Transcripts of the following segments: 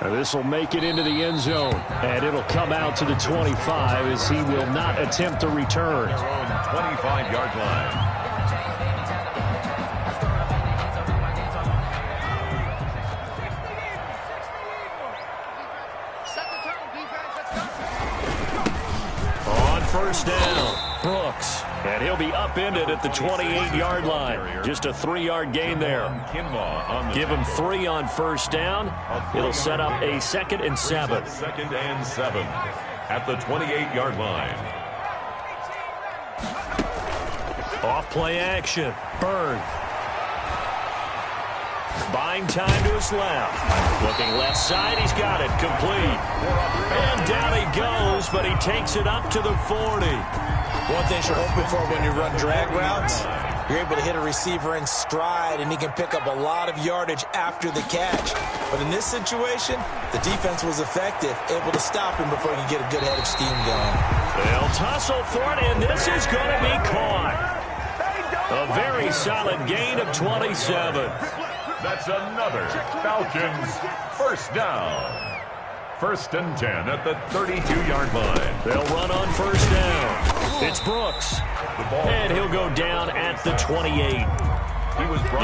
This will make it into the end zone, and it'll come out to the 25 as he will not attempt to return. 25-yard line. On first down, Brooks. And he'll be upended at the 28-yard line. Just a 3-yard gain there. Give him 3 on first down. It'll set up a 2nd and 7. 2nd and 7 at the 28-yard line. Off play action. Bird. Buying time to his left. Looking left side. He's got it. Complete. And down he goes, but he takes it up to the 40. One thing you're hoping for when you run drag routes, you're able to hit a receiver in stride, and he can pick up a lot of yardage after the catch. But in this situation, the defense was effective, able to stop him before he could get a good head of steam going. They'll tussle for it, and this is going to be caught. A very solid gain of 27. That's another Falcons first down. 1st and 10 at the 32-yard line. They'll run on first down. It's Brooks. And he'll go down at the 28.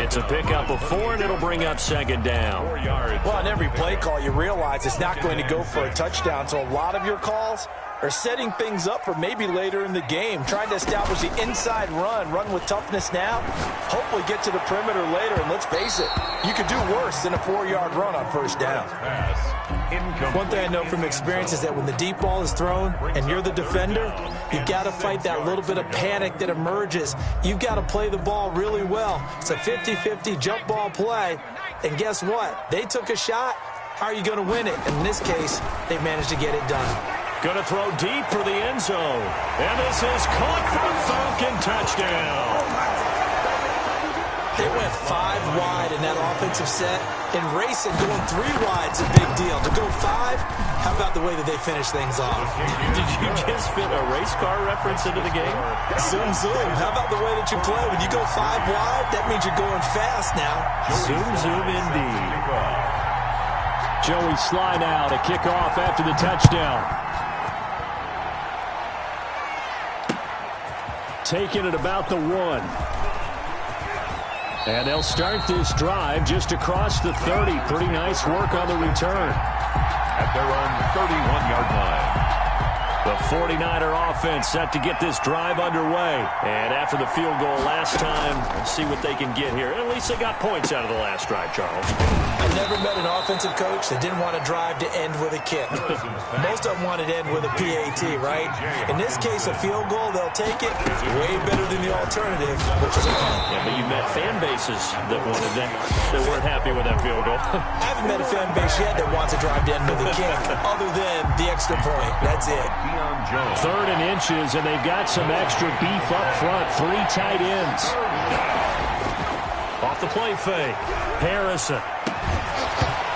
It's a pickup of 4, and it'll bring up 2nd down. 4 yards. Well, on every play call, you realize it's not going to go for a touchdown, so a lot of your calls are setting things up for maybe later in the game, trying to establish the inside run with toughness now, hopefully get to the perimeter later, and let's face it, you could do worse than a 4-yard run on first down. One thing I know from experience is that when the deep ball is thrown and you're the defender, you've got to fight that little bit of panic that emerges. You've got to play the ball really well. It's a 50-50 jump ball play, and guess what? They took a shot. How are you going to win it? In this case, they managed to get it done. Going to throw deep for the end zone. And this is caught for a Falcon touchdown. They went 5 wide in that offensive set. In racing, going 3 wide's a big deal. To go 5, how about the way that they finish things off? Did you just fit a race car reference into the game? Zoom, zoom. How about the way that you play? When you go 5 wide, that means you're going fast now. Zoom, zoom indeed. Joey Sly now to kick off after the touchdown. Taking it about the 1. And they'll start this drive just across the 30. Pretty nice work on the return. At their own 31-yard line. The 49er offense set to get this drive underway. And after the field goal last time, let's see what they can get here. At least they got points out of the last drive, Charles. I never met an offensive coach that didn't want a drive to end with a kick. Most of them wanted to end with a PAT, right? In this case, a field goal, they'll take it. Way better than the alternative, which is a punt. Yeah, but you met fan bases that wanted that weren't happy with that field goal. I haven't met a fan base yet that wants a drive to end with a kick, other than the extra point. That's it. 3rd and inches, and they've got some extra beef up front. 3 tight ends. Off the play fake. Harrison.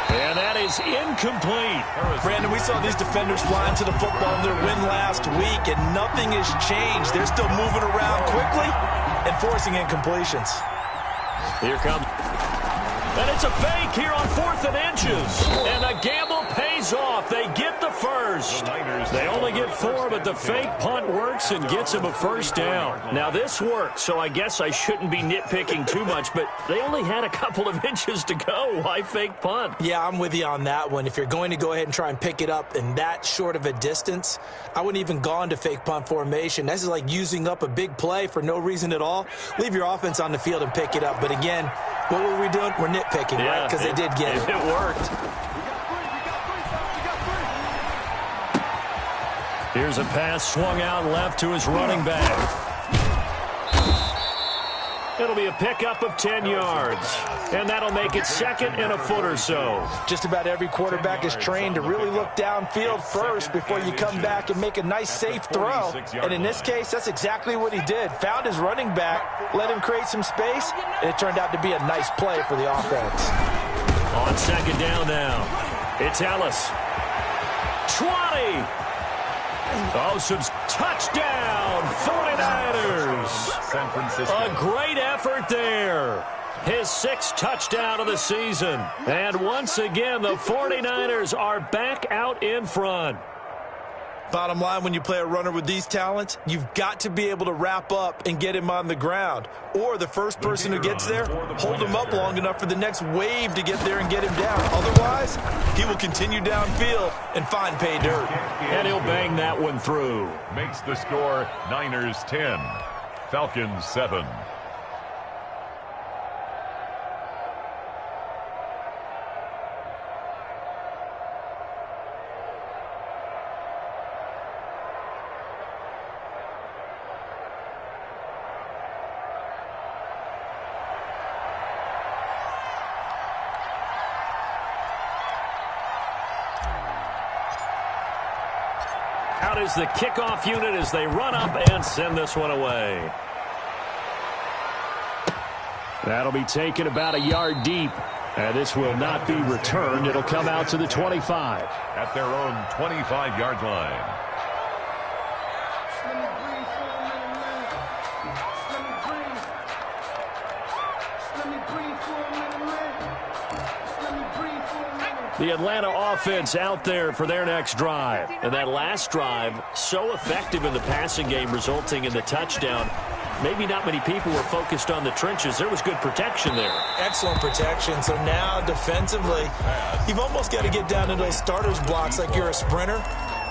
And that is incomplete. Brandon, we saw these defenders flying to the football in their win last week, and nothing has changed. They're still moving around quickly and forcing incompletions. Here comes. And it's a fake here on 4th and inches. And the gamble pays off. They get the first. They only get 4, but the fake punt works and gets them a first down. Now, this worked, so I guess I shouldn't be nitpicking too much, but they only had a couple of inches to go. Why fake punt? Yeah, I'm with you on that one. If you're going to go ahead and try and pick it up in that short of a distance, I wouldn't even go into fake punt formation. This is like using up a big play for no reason at all. Leave your offense on the field and pick it up. But again, what were we doing? We're nitpicking, right? Because they did get it. It worked. Here's a pass swung out left to his running back. It'll be a pickup of 10 yards. And that'll make it 2nd and a foot or so. Just about every quarterback is trained to really look downfield first before you come back and make a nice, safe throw. And in this case, that's exactly what he did. Found his running back, let him create some space, and it turned out to be a nice play for the offense. On 2nd down now, it's Ellis. 20. Oh, some touchdown, 49ers. San Francisco. A great effort there. his 6th touchdown of the season. And once again, the 49ers are back out in front. Bottom line, when you play a runner with these talents, you've got to be able to wrap up and get him on the ground. Or the first person who gets there, hold him up long enough for the next wave to get there and get him down. Otherwise, he will continue downfield and find pay dirt. And he'll bang that one through. Makes the score Niners 10, Falcons 7. Out is the kickoff unit as they run up and send this one away. That'll be taken about a yard deep. And this will not be returned. It'll come out to the 25. At their own 25-yard line. The Atlanta offense out there for their next drive. And that last drive, so effective in the passing game, resulting in the touchdown. Maybe not many people were focused on the trenches. There was good protection there. Excellent protection. So now defensively, you've almost got to get down to those starters blocks like you're a sprinter.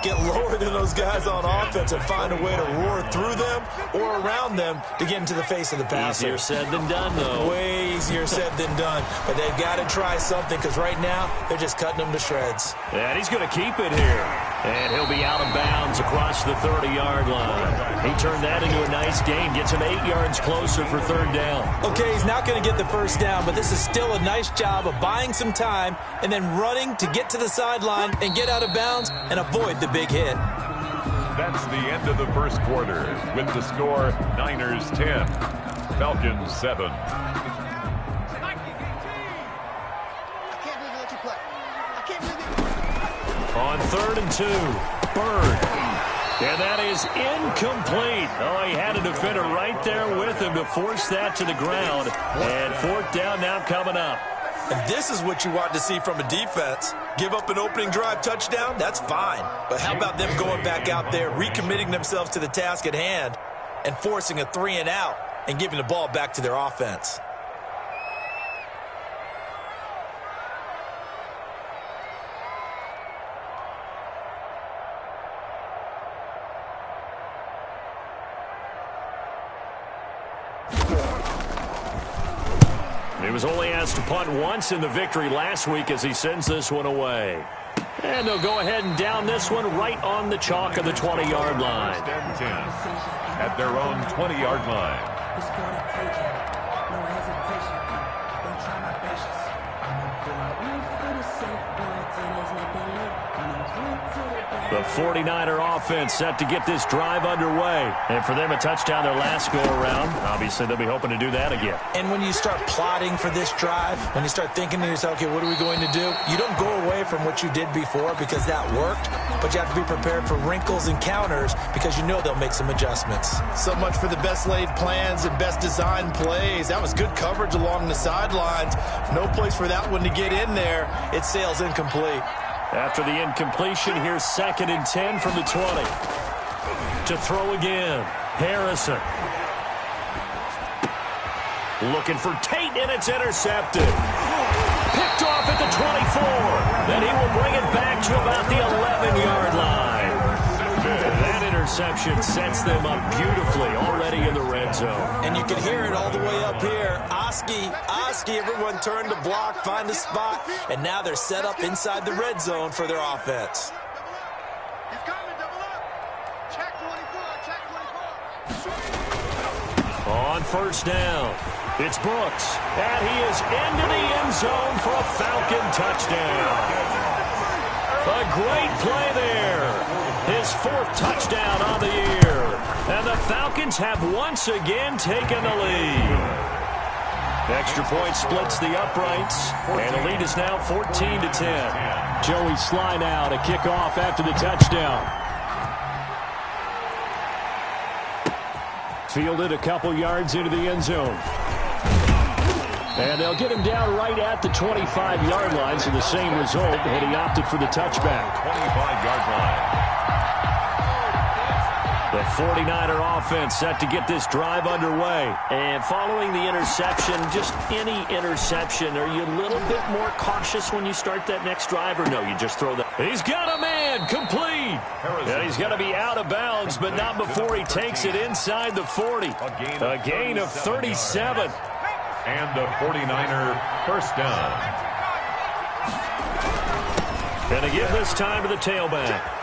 Get lower than those guys on offense and find a way to roar through them or around them to get into the face of the passer. Easier said than done, though. Way easier said than done. But they've got to try something because right now they're just cutting them to shreds. And he's going to keep it here. And he'll be out of bounds across the 30-yard line. He turned that into a nice gain. Gets him 8 yards closer for third down. Okay, he's not going to get the first down, but this is still a nice job of buying some time and then running to get to the sideline and get out of bounds and avoid the big hit. That's the end of the first quarter with the score Niners 10, Falcons 7. On 3rd and 2, Bird. And that is incomplete. Oh, he had a defender right there with him to force that to the ground. And 4th down now coming up. And this is what you want to see from a defense. Give up an opening drive touchdown, that's fine. But how about them going back out there, recommitting themselves to the task at hand, and forcing a 3-and-out and giving the ball back to their offense? He was only asked to punt once in the victory last week as he sends this one away. And they'll go ahead and down this one right on the chalk of the 20-yard line. First and 10 at their own 20-yard line. The 49er offense set to get this drive underway. And for them, a touchdown their last go-around. Obviously, they'll be hoping to do that again. And when you start plotting for this drive, when you start thinking to yourself, okay, what are we going to do? You don't go away from what you did before because that worked, but you have to be prepared for wrinkles and counters because you know they'll make some adjustments. So much for the best laid plans and best designed plays. That was good coverage along the sidelines. No place for that one to get in there. It sails incomplete. After the incompletion, here's 2nd and 10 from the 20. To throw again, Harrison. Looking for Tate, and it's intercepted. Picked off at the 24. Then he will bring it back to about the 11-yard line. That interception sets them up beautifully already in the red zone. And you can hear it all the way up here. Oski, everyone turned to block, find a spot, and now they're set up inside the red zone for their offense. He's coming, double up. Check 24, check 24. On 1st down, it's Brooks, and he is into the end zone for a Falcon touchdown. A great play there. His 4th touchdown on the year. And the Falcons have once again taken the lead. Extra point splits the uprights, and the lead is now 14-10. Joey Sly now to kick off after the touchdown. Fielded a couple yards into the end zone. And they'll get him down right at the 25-yard line, so the same result, and he opted for the touchback. 25-yard line. The 49er offense set to get this drive underway. And following the interception, just any interception, are you a little bit more cautious when you start that next drive, or no, you just throw that? He's got a man, complete. And he's going to be out of bounds, but not before he takes it inside the 40. A gain of 37. And a 49er first down. And to give this time to the tailback.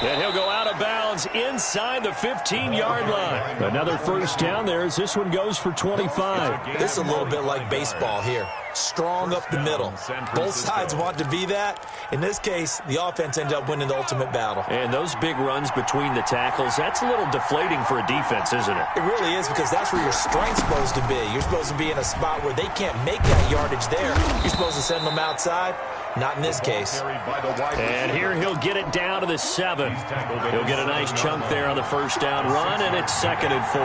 And he'll go out of bounds inside the 15-yard line. Another first down there as this one goes for 25. This is a little bit like baseball here. Strong up the middle. Both sides want to be that. In this case, the offense ended up winning the ultimate battle. And those big runs between the tackles, that's a little deflating for a defense, isn't it? It really is, because that's where your strength's supposed to be. You're supposed to be in a spot where they can't make that yardage there. You're supposed to send them outside. Not in this case. And here he'll get it down to the 7. He'll get a nice chunk there on the first down run, and it's 2nd and 4.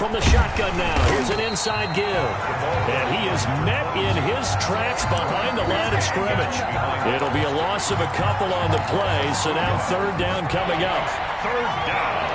From the shotgun now, here's an inside give. And he is met in his tracks behind the line of scrimmage. It'll be a loss of a couple on the play, so now 3rd down coming up. 3rd down.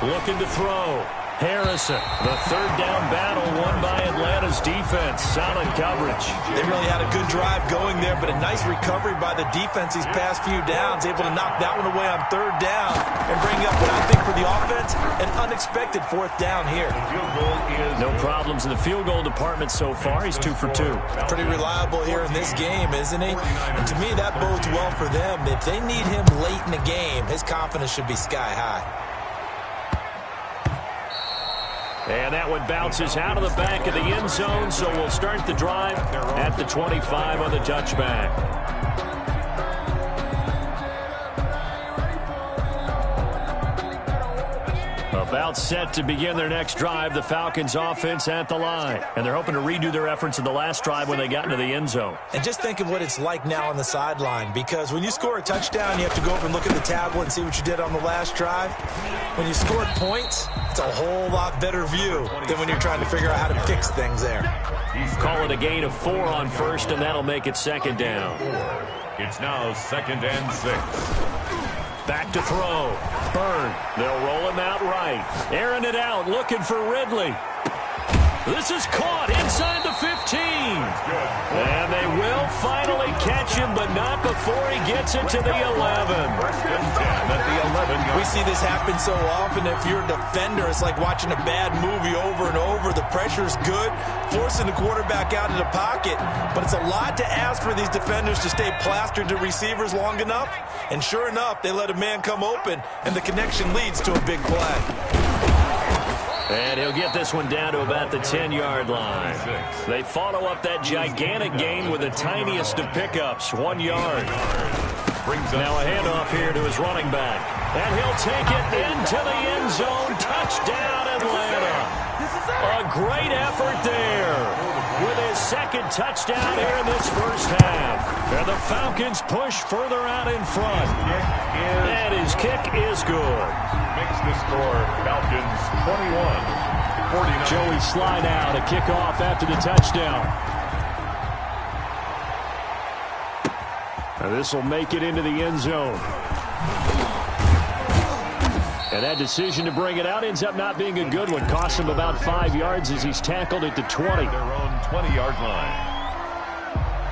Looking to throw. Harrison, the 3rd down battle won by Atlanta's defense. Solid coverage. They really had a good drive going there, but a nice recovery by the defense these past few downs, able to knock that one away on 3rd down and bring up what I think for the offense, an unexpected 4th down here. No problems in the field goal department so far. He's 2 for 2. Pretty reliable here in this game, isn't he? And to me, that bodes well for them. If they need him late in the game, his confidence should be sky high. And that one bounces out of the back of the end zone, so we'll start the drive at the 25 on the touchback. About set to begin their next drive, the Falcons offense at the line. And they're hoping to redo their efforts in the last drive when they got into the end zone. And just think of what it's like now on the sideline, because when you score a touchdown, you have to go over and look at the tablet and see what you did on the last drive. When you scored points, it's a whole lot better view than when you're trying to figure out how to fix things there. Call it a gain of 4 on first, and that'll make it 2nd down. It's now 2nd and 6. Back to throw. Byrne. They'll roll him out right. Airing it out, looking for Ridley. This is caught inside the 15. And they will finally catch him, but not before he gets it to the 11. We see this happen so often. If you're a defender, it's like watching a bad movie over and over. The pressure's good, forcing the quarterback out of the pocket. But it's a lot to ask for these defenders to stay plastered to receivers long enough. And sure enough, they let a man come open, and the connection leads to a big play. And he'll get this one down to about the 10-yard line. They follow up that gigantic gain with the tiniest of pickups, 1 yard. Now a handoff here to his running back. And he'll take it into the end zone. Touchdown, Atlanta. A great effort there with his 2nd touchdown here in this first half. And the Falcons push further out in front. And his kick is good. Makes the score Falcons 21-49. Joey Slye now to kick off after the touchdown. Now this will make it into the end zone. And that decision to bring it out ends up not being a good one. Costs him about 5 yards as he's tackled at the 20. Their own 20-yard line.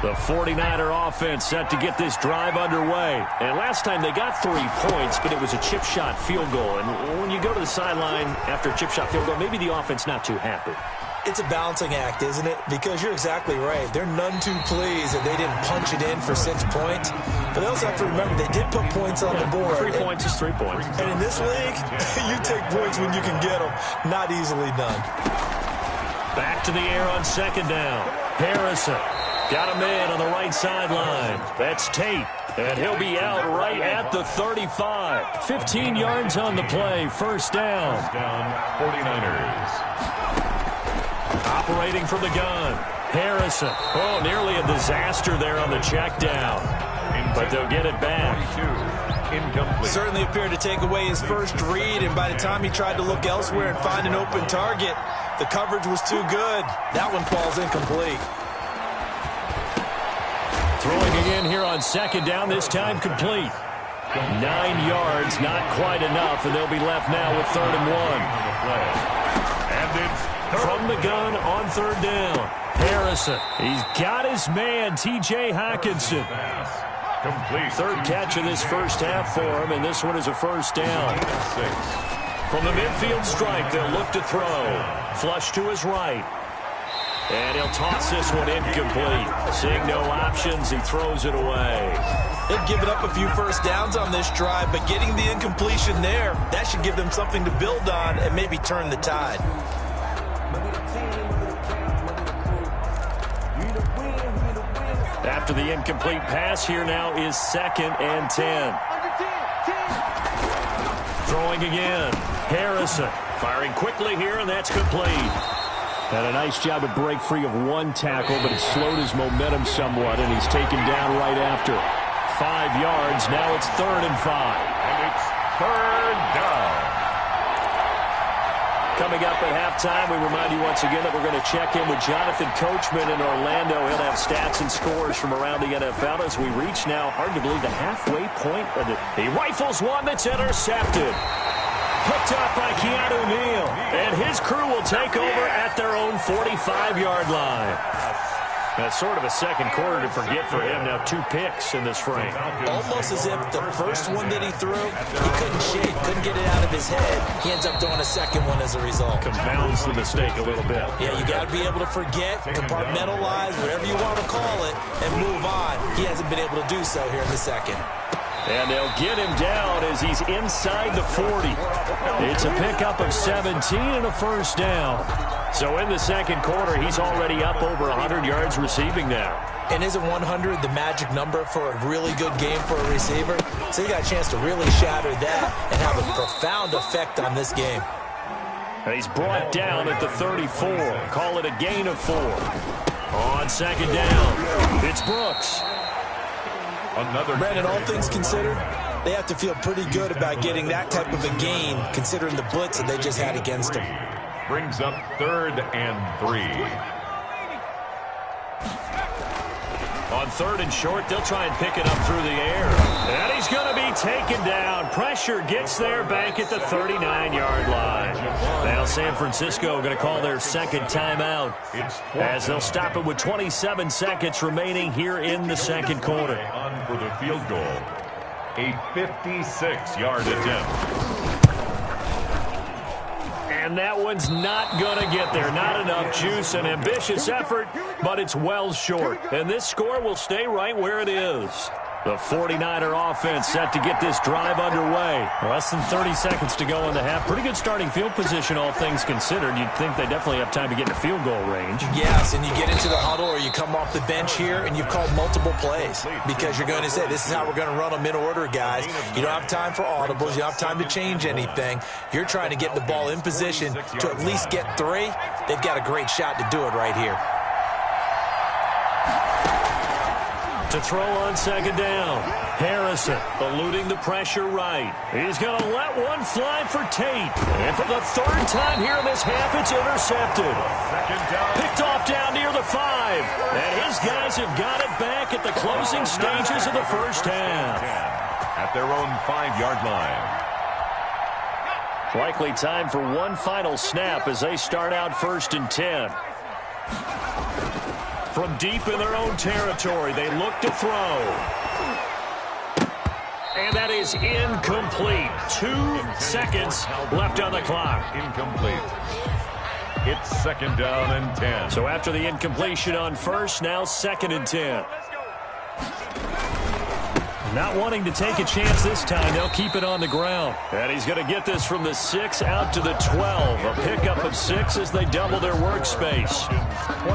The 49er offense set to get this drive underway. And last time they got 3 points, but it was a chip shot field goal. And when you go to the sideline after a chip shot field goal, maybe the offense not too happy. It's a balancing act, isn't it? Because you're exactly right. They're none too pleased that they didn't punch it in for 6 points. But they also have to remember they did put points on the board. 3 points is 3 points. And in this league, you take points when you can get them. Not easily done. Back to the air on 2nd down. Harrison. Got a man on the right sideline. That's Tate. And he'll be out right at the 35. 15 yards on the play. First down. First down, 49ers. Operating from the gun. Harrison. Oh, nearly a disaster there on the check down. But they'll get it back. incomplete. Certainly appeared to take away his first read, and by the time he tried to look elsewhere and find an open target, the coverage was too good. That one falls incomplete. Throwing again here on second down, this time complete. 9 yards, not quite enough, and they'll be left now with 3rd and 1. And it's from the gun on 3rd down. Harrison, he's got his man, T.J. Hockenson. Complete. 3rd catch of this first half for him, and this one is a 1st down. From the midfield stripe, they'll look to throw. Flush to his right. And he'll toss this one incomplete. Seeing no options, he throws it away. They've given up a few first downs on this drive, but getting the incompletion there, that should give them something to build on and maybe turn the tide. After the incomplete pass, here now is 2nd and 10. Throwing again. Harrison firing quickly here, and that's complete. Had a nice job to break free of one tackle, but it slowed his momentum somewhat, and he's taken down right after. 5 yards. Now it's 3rd and 5. And it's 3rd down. Coming up at halftime, we remind you once again that we're going to check in with Jonathan Coachman in Orlando. He'll have stats and scores from around the NFL as we reach now, hard to believe, the halfway point. He rifles one that's intercepted. Picked up by Keanu Neal. And his crew will take over at their own 45-yard line. That's sort of a second quarter to forget for him. Now 2 picks in this frame. Almost as if the first one that he threw, he couldn't shake, couldn't get it out of his head. He ends up throwing a second one as a result. Compounds the mistake a little bit. Yeah, you got to be able to forget, compartmentalize, whatever you want to call it, and move on. He hasn't been able to do so here in the second. And they'll get him down as he's inside the 40. It's a pickup of 17 and a 1st down. So in the second quarter, he's already up over 100 yards receiving now. And isn't 100 the magic number for a really good game for a receiver? So he got a chance to really shatter that and have a profound effect on this game. And he's brought down at the 34. Call it a gain of 4. On 2nd down, it's Brooks. Brandon, all things considered, they have to feel pretty good about getting that type of a gain, considering the blitz that they just had against them. Brings up 3rd and 3. On 3rd and short, they'll try and pick it up through the air. And he's going to be taken down. Pressure gets there back at the 39-yard line. Now San Francisco going to call their 2nd timeout as they'll stop it with 27 seconds remaining here in the second quarter. On for the field goal. A 56-yard attempt. And that one's not going to get there. Not enough juice. An ambitious effort, but it's well short. And this score will stay right where it is. The 49er offense set to get this drive underway. Less than 30 seconds to go in the half. Pretty good starting field position, all things considered. You'd think they definitely have time to get in the field goal range. Yes, and you get into the huddle or you come off the bench here and you've called multiple plays because you're going to say, this is how we're going to run them in order, guys. You don't have time for audibles. You don't have time to change anything. You're trying to get the ball in position to at least get 3. They've got a great shot to do it right here. To throw on 2nd down. Harrison eluding the pressure right. He's going to let one fly for Tate. And for the 3rd time here in this half, it's intercepted. Picked off down near the 5. And his guys have got it back at the closing stages of the first half. At their own 5-yard line. Likely time for one final snap as they start out 1st and 10. From deep in their own territory, they look to throw. And that is incomplete. 2 seconds left on the clock. Incomplete. It's 2nd down and 10. So after the incompletion on 1st, now 2nd and 10. Not wanting to take a chance this time, they'll keep it on the ground. And he's going to get this from the 6 out to the 12. A pickup of 6 as they double their workspace.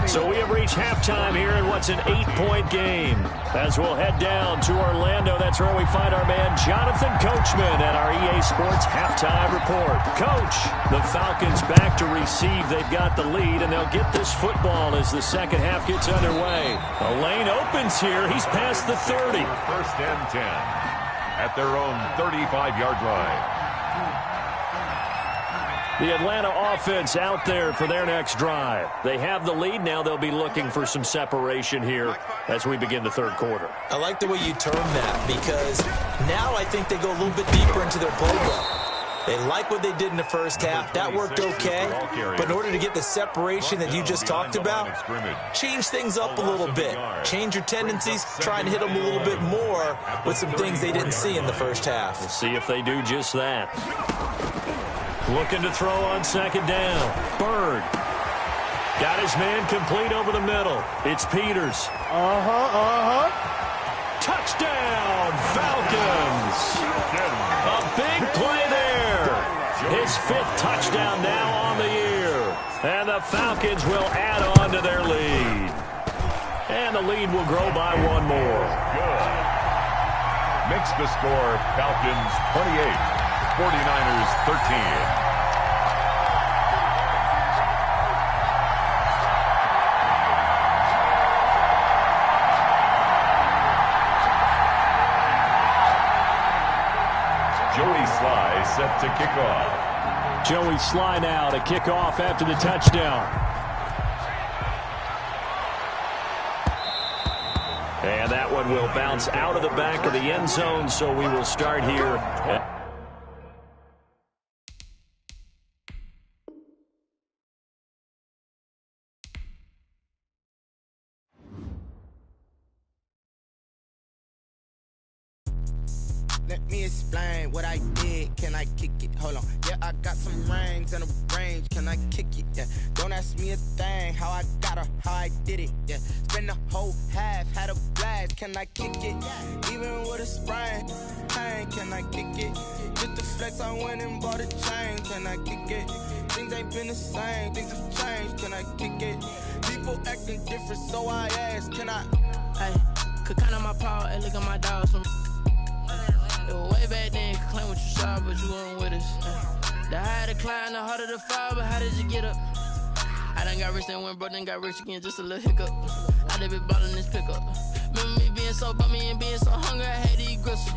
So we have reached halftime here in what's an 8-point game. As we'll head down to Orlando, that's where we find our man Jonathan Coachman at our EA Sports Halftime Report. Coach, the Falcons back to receive. They've got the lead, and they'll get this football as the second half gets underway. A lane opens here. He's past the 30. 1st and 10. at their own 35-yard line. The Atlanta offense out there for their next drive. They have the lead. Now they'll be looking for some separation here as we begin the third quarter. I like the way you term that, because now I think they go a little bit deeper into their playbook. They like what they did in the first half. That worked okay. But in order to get the separation that you just talked about, change things up a little bit. Change your tendencies, try and hit them a little bit more with some things they didn't see in the first half. We'll see if they do just that. Looking to throw on second down. Bird. Got his man complete over the middle. It's Peters. Touchdown, Falcons. A big play there. His 5th touchdown now on the year. And the Falcons will add on to their lead. And the lead will grow by 1 more. Good. Makes the score Falcons 28. 49ers 13. Joey Sly set to kick off. Joey Sly now to kick off after the touchdown. And that one will bounce out of the back of the end zone, so we will start here. Let me explain what I did. Can I kick it? Hold on. Yeah, I got some rings and a range. Can I kick it? Yeah. Don't ask me a thing. How I got her, how I did it. Yeah. Spend the whole half, had a blast. Can I kick it? Even with a sprain. Pain, can I kick it? Just the flex, I went and bought a chain. Can I kick it? Things ain't been the same. Things have changed. Can I kick it? People acting different, so I ask. Can I? Hey, could count on my power and look at my dogs from. It was way back then, could claim what you saw, but you weren't with us. The higher the climb, the harder the fall, but how did you get up? I done got rich and went broke, then got rich again, just a little hiccup. I done been ballin' this pickup. Remember me being so bummy and being so hungry, I had to eat gristle.